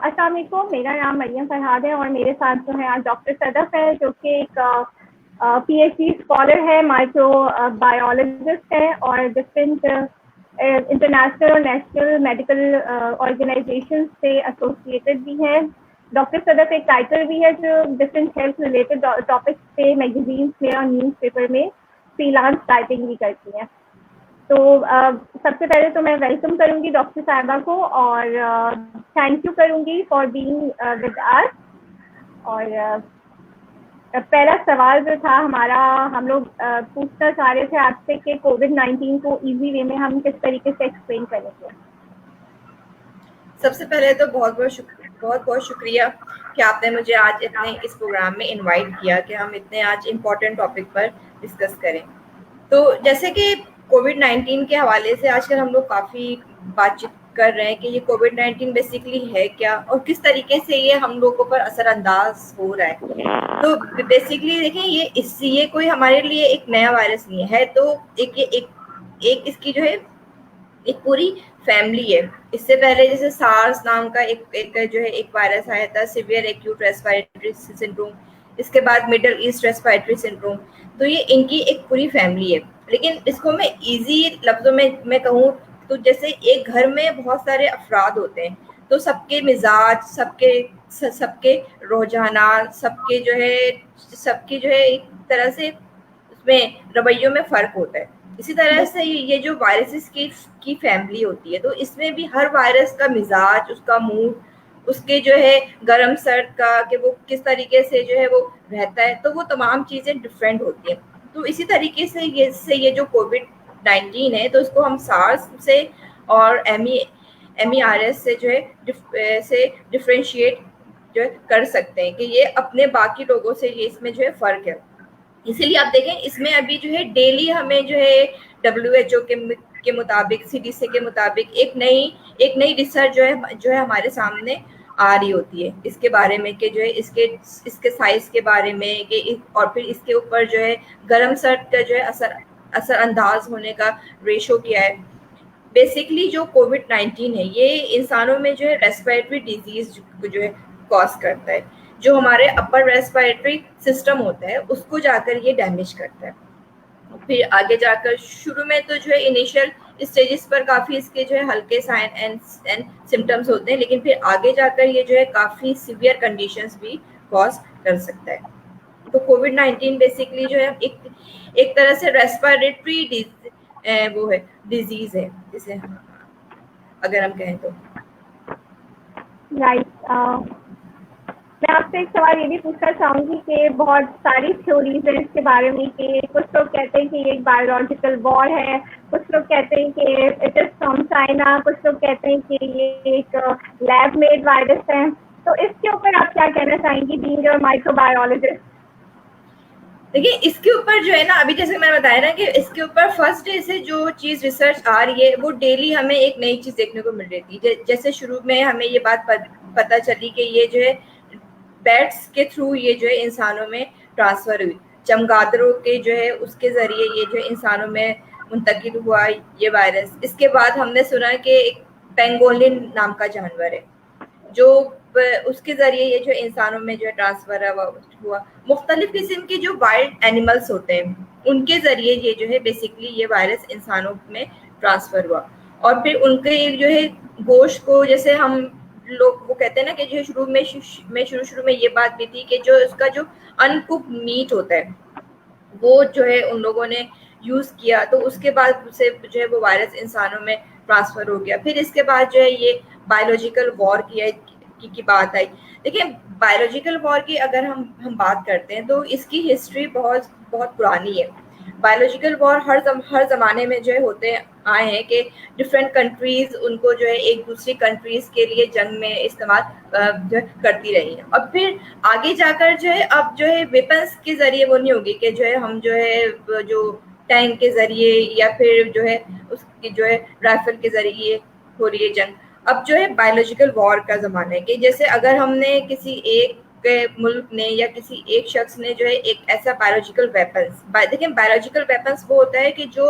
السلام علیکم. میرا نام مریم فرحاد ہے اور میرے ساتھ جو ہے آج ڈاکٹر صدف ہے جو کہ ایک پی ایچ ڈی اسکالر ہے, مائکرو بایولوجسٹ ہے اور ڈفرینٹ انٹرنیشنل اور نیشنل میڈیکل آرگنائزیشن سے ایسوسیٹیڈ بھی ہے. ڈاکٹر صدف ایک رائٹر بھی ہے جو ڈفرینٹ ہیلتھ ریلیٹڈ ٹاپکس پہ میگزینس میں اور نیوز پیپر میں فری لانس رائٹنگ بھی کرتی ہیں. تو سب سے پہلے تو میں ویلکم کروں گی ڈاکٹر صاحبہ کو اور تھینک یو کروں گی فار بینگ ود آس. اور پہلا سوال جو تھا ہمارا, ہم لوگ پوچھنا چاہ رہے تھے آپ سے کہ کووڈ-19 کو ایزی وے میں ہم کس طریقے سے ایکسپلین کریں گے. سب سے پہلے تو بہت بہت شکریہ کہ آپ نے مجھے آج اتنے اس پروگرام میں انوائٹ کیا کہ ہم اتنے آج امپورٹنٹ ٹاپک پر ڈسکس کریں. تو جیسے کہ کووڈ-19 کے حوالے سے آج کل ہم لوگ کافی بات چیت کر رہے ہیں کہ یہ کووڈ-19 بیسیکلی ہے کیا اور کس طریقے سے یہ ہم لوگوں پر اثر انداز ہو رہا ہے. تو بیسیکلی دیکھیں یہ کوئی ہمارے لیے ایک نیا وائرس نہیں ہے, تو ایک اس کی جو ہے ایک پوری فیملی ہے. اس سے پہلے جیسے سارس نام کا ایک جو ہے ایک وائرس آیا تھا, سیویئر ایکیوٹ ریسپیریٹری سنڈروم, اس کے بعد مڈل ایسٹ ریسپیریٹری سنڈروم. تو یہ ان کی ایک پوری فیملی ہے. لیکن اس کو میں ایزی لفظوں میں کہوں تو جیسے ایک گھر میں بہت سارے افراد ہوتے ہیں, تو سب کے مزاج, سب کے رجحانات, سب کی جو ہے ایک طرح سے اس میں رویوں میں فرق ہوتا ہے. اسی طرح سے یہ جو وائرسز کی فیملی ہوتی ہے, تو اس میں بھی ہر وائرس کا مزاج, اس کا موڈ, اس کے جو ہے گرم سرد کا کہ وہ کس طریقے سے جو ہے وہ رہتا ہے, تو وہ تمام چیزیں ڈفرینٹ ہوتی ہیں. تو اسی طریقے سے یہ جو کووڈ-19 ہے تو اس کو ہم سارس سے اور ایم ای آر ایس سے جو ہے سے ڈفرینشیٹ جو ہے کر سکتے ہیں کہ یہ اپنے باقی لوگوں سے یہ اس میں جو ہے فرق ہے. اسی لیے آپ دیکھیں اس میں ابھی جو ہے ڈیلی ہمیں جو ہے WHO کے مطابق, CDC کے مطابق ایک نئی ریسرچ جو ہے ہمارے سامنے آ رہی ہوتی ہے اس کے بارے میں کہ جو ہے اس کے سائز کے بارے میں کہ اور پھر اس کے اوپر جو ہے گرم سرد کا جو ہے اثر انداز ہونے کا ریشو کیا ہے. بیسکلی جو کووڈ-19 ہے یہ انسانوں میں جو ہے ریسپیریٹری ڈیزیز جو ہے کاز کرتا ہے, جو ہمارے اپر ریسپیریٹری سسٹم ہوتا ہے اس کو جا کر یہ ڈیمیج کرتا ہے. پھر آگے جا کر شروع میں تو جو ہے انیشیل اسٹیجز پر کافی اس کے جو ہے ہلکے سائن اینڈ سمٹمس ہوتے ہیں, لیکن پھر آگے جا کر یہ جو ہے کافی سیویئر کنڈیشنز بھی کاز کر سکتا ہے. تو کووڈ-19 بیسکلی جو ہے ایک طرح سے ریسپیریٹری وہ ہے ڈیزیز ہے جسے اگر ہم کہیں تو. رائٹ. میں آپ سے ایک سوال یہ بھی پوچھنا چاہوں گی کہ بہت ساری تھیوریز ہیں اس کے بارے میں کہ کچھ لوگ کہتے ہیں کہ یہ ایک بایولوجیکل وار ہے, کچھ لوگ کہتے ہیں کہ اٹ از فرام چائنا, کچھ لوگ کہتے ہیں کہ یہ ایک لیب میڈ وائرس ہے. تو اس کے اوپر آپ کیا کہنا چاہیں گی بینگ اے مائکرو بایولوجسٹ؟ دیکھیے اس کے اوپر جو ہے نا, ابھی جیسے میں نے بتایا نا کہ اس کے اوپر فرسٹ ڈے سے جو چیز ریسرچ آ رہی ہے وہ ڈیلی ہمیں ایک نئی چیز دیکھنے کو مل رہی تھی. جیسے شروع میں ہمیں یہ بات پتہ چلی کہ یہ جو ہے بیٹس کے تھرو یہ جو ہے انسانوں میں ٹرانسفر ہوئی, چمگادڑوں کے جو ہے اس کے ذریعے یہ جو ہے انسانوں میں منتقل ہوا یہ وائرس. اس کے بعد ہم نے سنا کہ ایک پینگولن نام کا جانور ہے جو اس کے ذریعے یہ جو انسانوں میں جو ٹرانسفر ہوا. مختلف قسم کے جو وائلڈ اینیملس ہوتے ہیں ان کے ذریعے یہ جو ہے بیسکلی یہ وائرس انسانوں میں ٹرانسفر ہوا. اور پھر ان کے جو ہے گوشت کو, جیسے ہم لوگ وہ کہتے ہیں نا کہ جو شروع میں یہ بات بھی تھی کہ جو اس کا جو ان کوک میٹ ہوتا ہے وہ جو ہے ان لوگوں نے یوز کیا, تو اس کے بعد سے جو ہے وہ وائرس انسانوں میں ٹرانسفر ہو گیا. پھر اس کے بعد جو ہے یہ بایولوجیکل وار کی بات آئی. دیکھیں بایولوجیکل وار کی اگر ہم بات کرتے ہیں تو اس کی ہسٹری بہت بہت پرانی ہے. بایولوجیکل وار ہر زمانے میں جو ہے ہوتے آئے ہیں کہ ڈفرینٹ کنٹریز ان کو جو ہے ایک دوسری کنٹریز کے لیے جنگ میں استعمال جو ہے کرتی رہی ہیں. اور پھر آگے جا کر جو ہے اب جو ہے ویپنس کے ذریعے وہ نہیں ہوگی کہ جو ہے ہم جو ہے جو ٹینک کے ذریعے یا پھر جو ہے اس کی جو ہے رائفل کے ذریعے ہو رہی ہے جنگ. اب جو ہے بایولوجیکل وار کا زمانہ ہے کہ جیسے اگر ہم نے کسی ایک ملک نے یا کسی ایک شخص نے جو ہے ایک ایسا بایولوجیکل ویپنس, دیکھیں بایولوجیکل ویپنس وہ ہوتا ہے کہ جو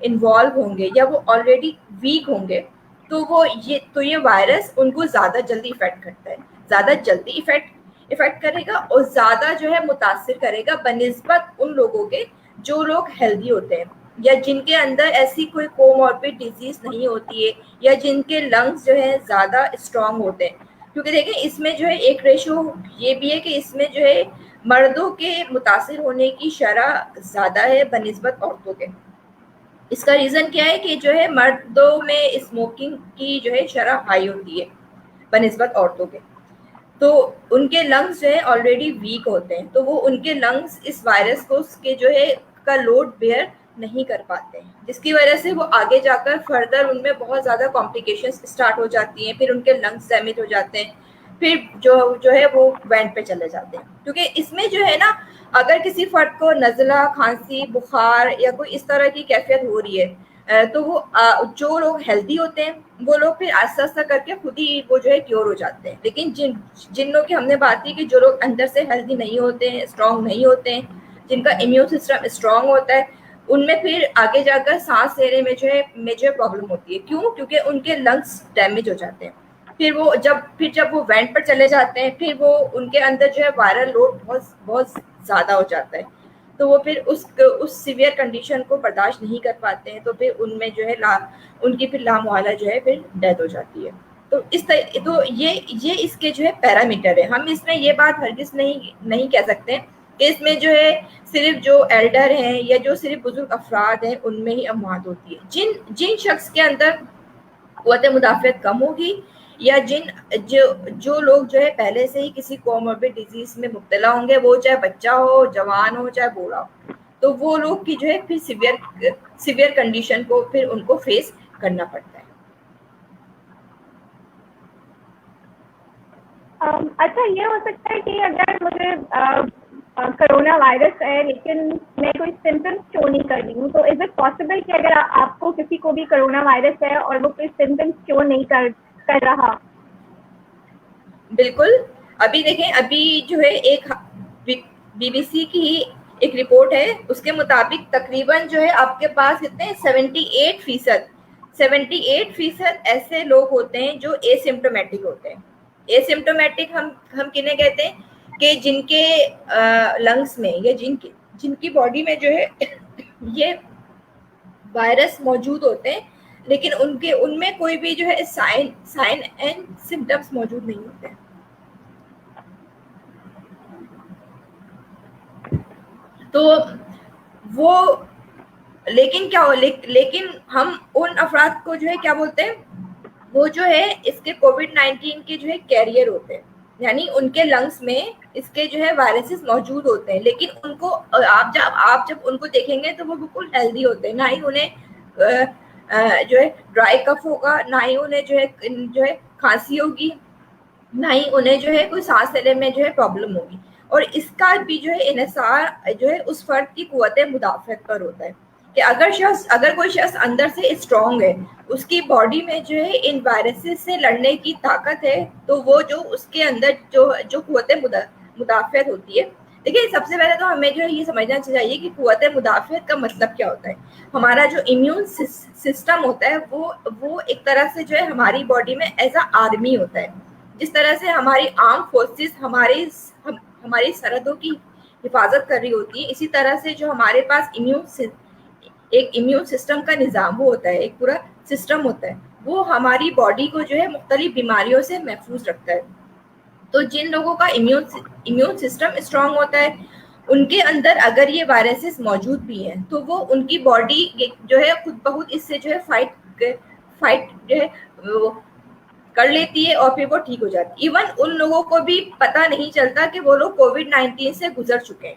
انوالو ہوں گے یا وہ آلریڈی ویک ہوں گے تو یہ وائرس ان کو زیادہ جلدی افیکٹ کرتا ہے، زیادہ جلدی افیکٹ کرے گا اور زیادہ جو ہے متاثر کرے گا بنسبت ان لوگوں کے جو لوگ ہیلدی ہوتے ہیں یا جن کے اندر ایسی کوئی کوموربڈ ڈیزیز نہیں ہوتی ہے یا جن کے لنگس جو ہے زیادہ اسٹرانگ ہوتے ہیں. کیونکہ دیکھیں اس میں جو ہے ایک ریشو یہ بھی ہے کہ اس میں جو ہے مردوں کے متاثر ہونے کی شرح زیادہ ہے بنسبت عورتوں کے. اس کا ریزن کیا ہے کہ جو ہے مردوں میں اسموکنگ کی جو ہے شرح ہائی ہوتی ہے بنسبت عورتوں کے، تو ان کے لنگس جو ہے آلریڈی ویک ہوتے ہیں، تو وہ ان کے لنگس اس وائرس کو اس کے جو ہے کا لوڈ بیئر نہیں کر پاتے ہیں، جس کی وجہ سے وہ آگے جا کر فردر ان میں بہت زیادہ کمپلیکیشنز اسٹارٹ ہو جاتی ہیں، پھر ان کے لنگس ڈیمیج ہو جاتے ہیں، پھر جو ہے وہ وینٹ پہ چلے جاتے ہیں. کیونکہ اس میں جو ہے نا اگر کسی فرد کو نزلہ، کھانسی، بخار یا کوئی اس طرح کی کیفیت ہو رہی ہے تو وہ جو لوگ ہیلدی ہوتے ہیں وہ لوگ پھر آہستہ آہستہ کر کے خود ہی وہ جو ہے کیور ہو جاتے ہیں. لیکن جن لوگ کی ہم نے بات کی کہ جو لوگ اندر سے ہیلدی نہیں ہوتے ہیں، اسٹرانگ نہیں ہوتے ہیں، جن کا امیون سسٹم اسٹرانگ ہوتا ہے، ان میں پھر آگے جا کر سانس لینے میں جو ہے میجر پرابلم ہوتی ہے. کیوں؟ کیونکہ ان کے لنگس ڈیمیج ہو جاتے ہیں. جب وہ وینٹ پر چلے جاتے ہیں پھر وہ ان کے اندر جو ہے وائرل لوڈ بہت بہت زیادہ ہو جاتا ہے، تو وہ پھر اس سیویئر کنڈیشن کو برداشت نہیں کر پاتے ہیں، تو پھر ان میں جو ہے ان کی پھر لامحالہ جو ہے پھر ڈیتھ ہو جاتی ہے. تو یہ اس کے جو ہے پیرامیٹر ہے. ہم اس میں یہ بات ہرگز نہیں کہہ سکتے کہ اس میں جو ہے صرف جو ایلڈر ہیں یا جو صرف بزرگ افراد ہیں ان میں ہی اموات ہوتی ہے. جن شخص کے اندر قوت مدافعت کم ہوگی یا جو لوگ جو ہے پہلے سے ہی کسی کوموربڈ ڈیزیز میں مبتلا ہوں گے، وہ چاہے بچہ ہو، جوان ہو، چاہے بوڑھا ہو، تو وہ لوگ کی جو ہے پھر سیویئر کنڈیشن کو پھر ان کو فیس کرنا پڑتا ہے. اچھا یہ ہو سکتا ہے کہ اگر مجھے کرونا وائرس ہے لیکن میں کوئی سمٹمس شو نہیں کر رہی ہوں، تو از اٹ پاسبل کہ اگر آپ کو کسی کو بھی کرونا وائرس ہے اور وہ کوئی سمٹمس شو نہیں کر رہا؟ بالکل. ابھی دیکھیں، ابھی جو ہے ایک بی بی سی کی ایک رپورٹ ہے، اس کے مطابق تقریباً جو ہے آپ کے پاس کتنے 78% ایسے لوگ ہوتے ہیں جو اے سمٹومیٹک ہوتے ہیں. اے سمٹومیٹک ہم کنہیں کہتے ہیں کہ جن کے لنگس میں یا جن کی باڈی میں جو ہے یہ وائرس موجود ہوتے ہیں لیکن ان میں کوئی بھی جو ہے سائن اینڈ سمٹمس موجود نہیں ہوتے ہیں. تو وہ لیکن ہم ان افراد کو جو ہے کیا بولتے ہیں، وہ جو ہے اس کے کووڈ-19 کے جو ہے کیریئر ہوتے ہیں، یعنی ان کے لنگس میں اس کے جو ہے وائرسز موجود ہوتے ہیں، لیکن ان کو آپ جب ان کو دیکھیں گے تو وہ بالکل ہیلدی ہوتے ہیں، نہ ہی انہیں جو ہے ڈرائی کف ہوگا، نہ ہی انہیں جو ہے کھانسی ہوگی، نہ ہی انہیں جو ہے کوئی سانس لینے میں جو ہے پرابلم ہوگی. اور اس کا بھی جو ہے انحصار جو ہے اس فرد کی قوت مدافعت پر ہوتا ہے کہ اگر کوئی شخص اندر سے اسٹرانگ ہے، اس کی باڈی میں جو ہے ان وائرسز سے لڑنے کی طاقت ہے، تو وہ جو اس کے اندر جو قوت مدافعت ہوتی ہے. دیکھیے سب سے پہلے تو ہمیں جو ہے یہ سمجھنا چاہیے کہ قوت مدافعت کا مطلب کیا ہوتا ہے. ہمارا جو امیون سسٹم ہوتا ہے وہ ایک طرح سے جو ہے ہماری باڈی میں ایز اے آرمی ہوتا ہے. جس طرح سے ہماری آرم فورسز ہماری سرحدوں کی حفاظت کر رہی ہوتی ہے، اسی طرح سے جو ہمارے پاس ایک امیون سسٹم کا نظام وہ ہوتا ہے، ایک پورا سسٹم ہوتا ہے، وہ ہماری باڈی کو جو ہے مختلف بیماریوں سے محفوظ رکھتا ہے. تو جن لوگوں کا امیون سسٹم اسٹرانگ ہوتا ہے ان کے اندر اگر یہ وائرسز موجود بھی ہیں تو وہ ان کی باڈی جو ہے خود بخود اس سے جو ہے فائٹ جو ہے کر لیتی ہے اور پھر وہ ٹھیک ہو جاتی ہے. ایون ان لوگوں کو بھی پتہ نہیں چلتا کہ وہ لوگ کووڈ-19 سے گزر چکے ہیں،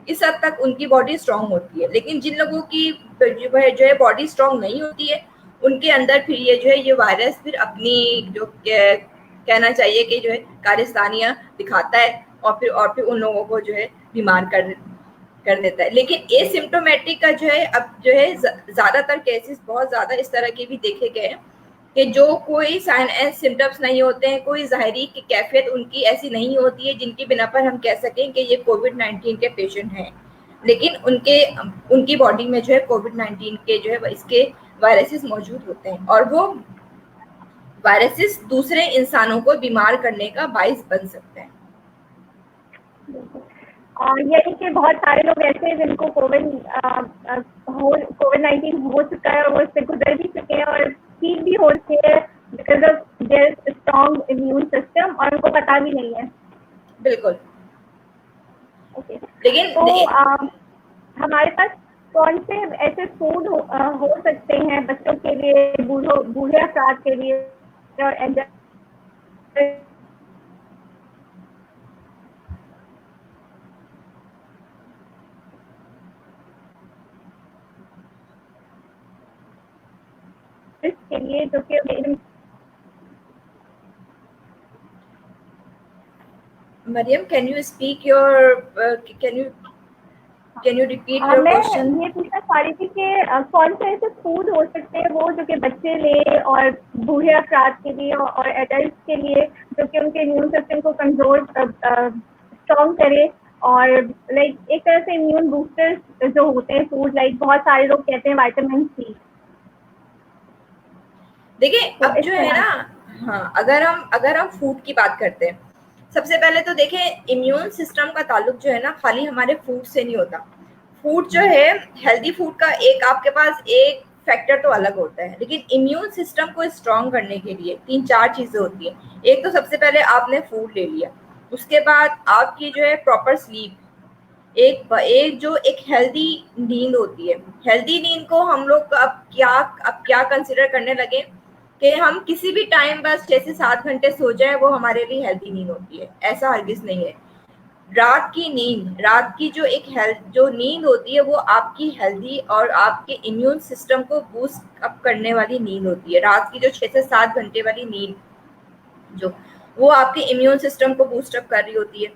اس حد تک ان کی باڈی اسٹرانگ ہوتی ہے. لیکن جن لوگوں کی جو ہے باڈی اسٹرانگ نہیں ہوتی ہے ان کے اندر پھر یہ وائرس پھر اپنی جو کہنا چاہیے کہ جو ہے کارستانیاں دکھاتا ہے اور پھر ان لوگوں کو جو ہے بیمار کر دیتا ہے. لیکن اے سمٹومیٹک کا جو ہے اب جو ہے زیادہ تر کیسز بہت زیادہ اس طرح کے بھی دیکھے گئے ہیں کہ جو کوئی سائن اینڈ سمٹمس نہیں ہوتے ہیں، کوئی ظاہری کیفیت ان کی ایسی نہیں ہوتی ہے جن کی بنا پر ہم کہہ سکیں کہ یہ کووڈ-19 کے پیشنٹ ہیں. لیکن ان کی باڈی میں جو ہے کووڈ-19 کے جو ہے اس کے وائرسز موجود ہوتے ہیں اور وہ وائرسز دوسرے انسانوں کو بیمار کرنے کا باعث بن سکتے ہیں. اور یہ کہ بہت سارے لوگ ایسے ہیں جن کو کووڈ-19 ہو چکا ہے اور وہ اس سے گزر بھی چکے ہیں اور ٹھیک بھی ہو چکے ہیں because of their strong immune system اور ان کو پتا بھی نہیں ہے. بالکل. لیکن تو ہمارے پاس کون سے ایسے فوڈ ہو سکتے ہیں بچوں کے لیے, بوڑھے افراد کے لیے اور کے لیے جو کہ مریم, can you repeat your question? میں یہ پوچھنا چاہ رہی تھی کہ کون سے ایسے فوڈ ہو سکتے ہیں وہ جو کہ بچے لے اور بوڑھے افراد کے لیے اور ایڈلٹس کے لیے جو کہ ان کے امیون سسٹم کو کنٹرول اسٹرانگ کرے اور لائک ایک طرح سے امیون بوسٹر جو ہوتے ہیں فوڈ, لائک بہت سارے لوگ کہتے ہیں وائٹامن سی. دیکھیں اب جو ہے نا, ہاں اگر ہم فوڈ کی بات کرتے ہیں, سب سے پہلے تو دیکھیں امیون سسٹم کا تعلق جو ہے نا خالی ہمارے فوڈ سے نہیں ہوتا. فوڈ جو ہے ہیلدی فوڈ کا ایک آپ کے پاس ایک فیکٹر تو الگ ہوتا ہے, لیکن امیون سسٹم کو اسٹرانگ کرنے کے لیے 3-4 چیزیں ہوتی ہیں. ایک تو سب سے پہلے آپ نے فوڈ لے لیا, اس کے بعد آپ کی جو ہے پراپر سلیپ, ایک جو ایک ہیلدی نیند ہوتی ہے. ہیلدی نیند کو ہم لوگ اب کیا کنسیڈر کرنے لگے کہ ہم کسی بھی ٹائم بس 6 سے 7 گھنٹے سو جائیں وہ ہمارے لیے ہیلدی نیند ہوتی ہے. ایسا ہرگز نہیں ہے. رات کی جو نیند ہوتی ہے وہ آپ کی ہیلدی اور آپ کے امیون سسٹم کو بوسٹ اپ کرنے والی نیند ہوتی ہے. رات کی جو 6 سے 7 گھنٹے والی نیند جو وہ آپ کے امیون سسٹم کو بوسٹ اپ کر رہی ہوتی ہے.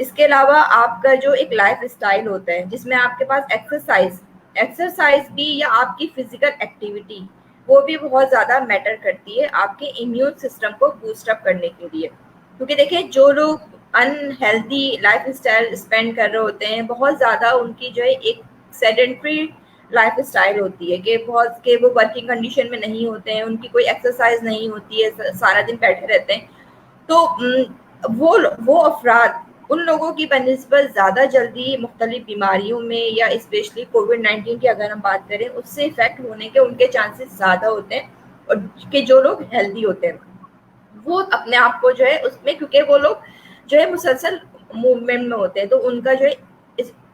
اس کے علاوہ آپ کا جو ایک لائف اسٹائل ہوتا ہے جس میں آپ کے پاس ایکسرسائز بھی یا آپ کی فزیکل ایکٹیویٹی وہ بھی بہت زیادہ میٹر کرتی ہے آپ کے امیون سسٹم کو بوسٹ اپ کرنے کے لیے. کیونکہ دیکھیں جو لوگ انہیلدی لائف اسٹائل اسپینڈ کر رہے ہوتے ہیں بہت زیادہ ان کی جو ہے ایک سیڈنٹری لائف اسٹائل ہوتی ہے کہ وہ ورکنگ کنڈیشن میں نہیں ہوتے ہیں, ان کی کوئی ایکسرسائز نہیں ہوتی ہے, سارا دن بیٹھے رہتے ہیں. تو وہ افراد ان لوگوں کی بنسبت زیادہ جلدی مختلف بیماریوں میں یا اسپیشلی کووڈ-19 کی اگر ہم بات کریں اس سے افیکٹ ہونے کے ان کے چانسز زیادہ ہوتے ہیں. اور کہ جو لوگ ہیلدی ہوتے ہیں وہ اپنے آپ کو جو ہے اس میں, کیونکہ وہ لوگ جو ہے مسلسل موومنٹ میں ہوتے ہیں تو ان کا جو ہے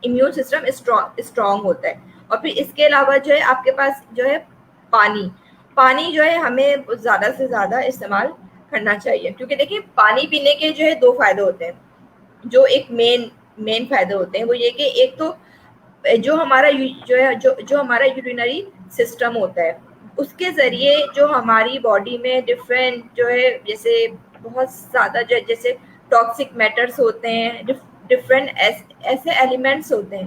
امیون سسٹم اسٹرانگ ہوتا ہے. اور پھر اس کے علاوہ جو ہے آپ کے پاس جو ہے پانی جو ہے ہمیں زیادہ سے زیادہ استعمال کرنا چاہیے. کیونکہ دیکھیں پانی پینے کے جو ہے 2 فائدے ہوتے ہیں, جو ایک مین فائدے ہوتے ہیں. وہ یہ کہ ایک تو جو ہمارا یورینری سسٹم ہوتا ہے اس کے ذریعے جو ہماری باڈی میں ڈفرینٹ جو ہے جیسے بہت زیادہ جیسے ٹاکسک میٹرز ہوتے ہیں, ڈفرینٹ ایسے ایلیمنٹس ہوتے ہیں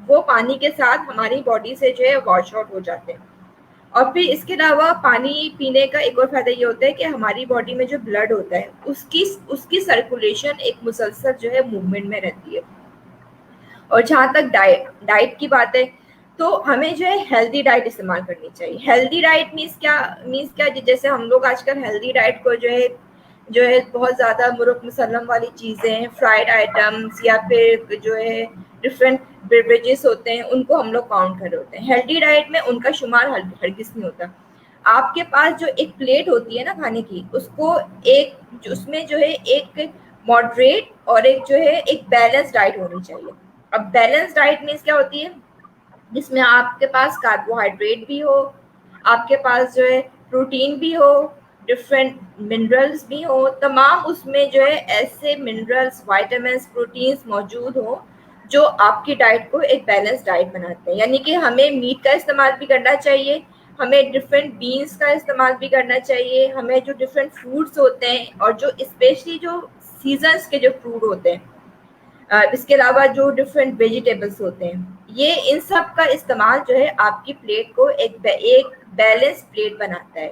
وہ پانی کے ساتھ ہماری باڈی سے جو ہے واش آؤٹ ہو جاتے ہیں. اور پھر اس کے علاوہ پانی پینے کا ایک اور فائدہ یہ ہوتا ہے کہ ہماری باڈی میں جو بلڈ ہوتا ہے اس کی سرکولیشن ایک مسلسل جو ہے موومنٹ میں رہتی ہے. اور جہاں تک ڈائٹ کی بات ہے تو ہمیں جو ہے ہیلدی ڈائٹ استعمال کرنی چاہیے. ہیلدی ڈائٹ مینس کیا جیسے ہم لوگ آج کل ہیلدی ڈائٹ کو جو ہے بہت زیادہ مرغ مسلم والی چیزیں, فرائیڈ آئٹمس یا پھر جو ہے ڈفرینٹ بیوریجز ہوتے ہیں ان کو ہم لوگ کاؤنٹ کر رہے ہوتے ہیں. ہیلدی ڈائٹ میں ان کا شمار ہرگز نہیں ہوتا. آپ کے پاس جو ایک پلیٹ ہوتی ہے نا کھانے کی, اس میں جو ہے ایک ماڈریٹ اور ایک جو ہے ایک بیلنس ڈائٹ ہونی چاہیے. اب بیلنس ڈائٹ مینس کیا ہوتی ہے جس میں آپ کے پاس کاربوہائیڈریٹ بھی ہو, آپ کے پاس جو ہے پروٹین بھی ہو, ڈفرینٹ منرلس بھی ہو, تمام اس میں جو ہے ایسے منرلس وائٹامنس پروٹینس موجود ہوں جو آپ کی ڈائٹ کو ایک بیلنس ڈائٹ بناتے ہیں. یعنی کہ ہمیں میٹ کا استعمال بھی کرنا چاہیے, ہمیں ڈفرینٹ بینس کا استعمال بھی کرنا چاہیے, ہمیں جو ڈفرینٹ فروٹس ہوتے ہیں اور جو اسپیشلی جو سیزنس کے جو فروٹ ہوتے ہیں, اس کے علاوہ جو ڈفرینٹ ویجیٹیبلس ہوتے ہیں, یہ ان سب کا استعمال جو ہے آپ کی پلیٹ کو ایک بیلنس پلیٹ بناتا ہے.